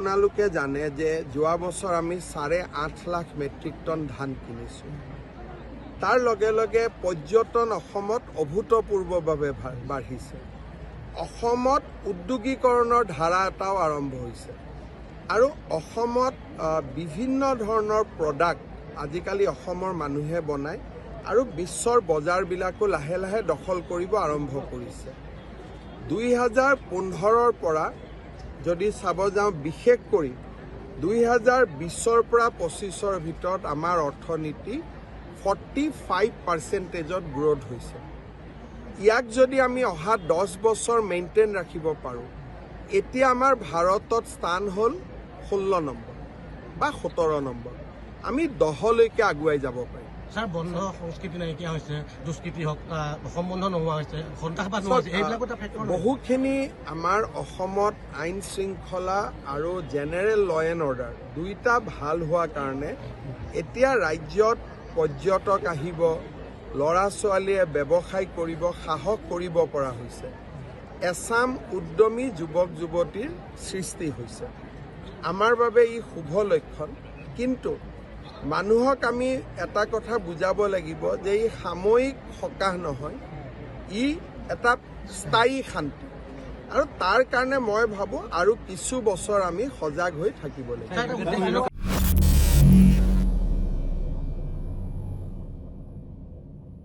আপোনালোকে জানে যে যোৱা বছৰ আমি 8.5 লাখ মেট্ৰিক টন ধান কিনিছোঁ। তাৰ লগে লগে পৰ্যটন অসমত অভূতপূৰ্বভাৱে বাঢ়িছে। অসমত উদ্যোগীকৰণৰ ধাৰা এটাও আৰম্ভ হৈছে আৰু অসমত বিভিন্ন ধৰণৰ প্ৰডাক্ট আজিকালি অসমৰ মানুহে বনায় আৰু বিশ্বৰ বজাৰবিলাকো লাহে লাহে দখল কৰিব আৰম্ভ কৰিছে। 2015ৰ পৰা যদি চাব যাওঁ, বিশেষ কৰি 2020ৰ পৰা 25ৰ ভিতৰত আমাৰ অৰ্থনীতি 45%ত গ্ৰ'থ হৈছে। ইয়াক যদি আমি অহা 10 বছৰ মেইনটেইন ৰাখিব পাৰোঁ, এতিয়া আমাৰ ভাৰতত স্থান হ'ল 16 নম্বৰ বা 17 নম্বৰ। আমি 10লৈকে আগুৱাই যাব পাৰিম। স্যাৰ, বন্ধ সংস্কৃতি নাইকিয়া হৈছে, দুষ্কৃতি হওক, সম্বন্ধ নোহোৱা হৈছে, সন্ত্ৰাসবাদ নোহোৱা হৈছে, এইবিলাকো এটা ফেক্টৰ। বহুখিনি আমাৰ অসমত আইন শৃংখলা আৰু জেনেৰেল ল এণ্ড অৰ্ডাৰ দুইটা ভাল হোৱাৰ কাৰণে এতিয়া ৰাজ্যত পৰ্যটক আহিব, ল'ৰা ছোৱালীয়ে ব্যৱসায় কৰিব, সাহস কৰিব পৰা হৈছে। এছাম উদ্যমী যুৱক যুৱতীৰ সৃষ্টি হৈছে। আমাৰ বাবে ই শুভ লক্ষণ। কিন্তু মানুহক আমি এটা কথা বুজাব লাগিব যে ই সাময়িক সকাহ নহয়, ই এটা স্থায়ী শান্তি। আৰু তাৰ কাৰণে মই ভাবোঁ আৰু কিছু বছৰ আমি সজাগ হৈ থাকিব লাগিব।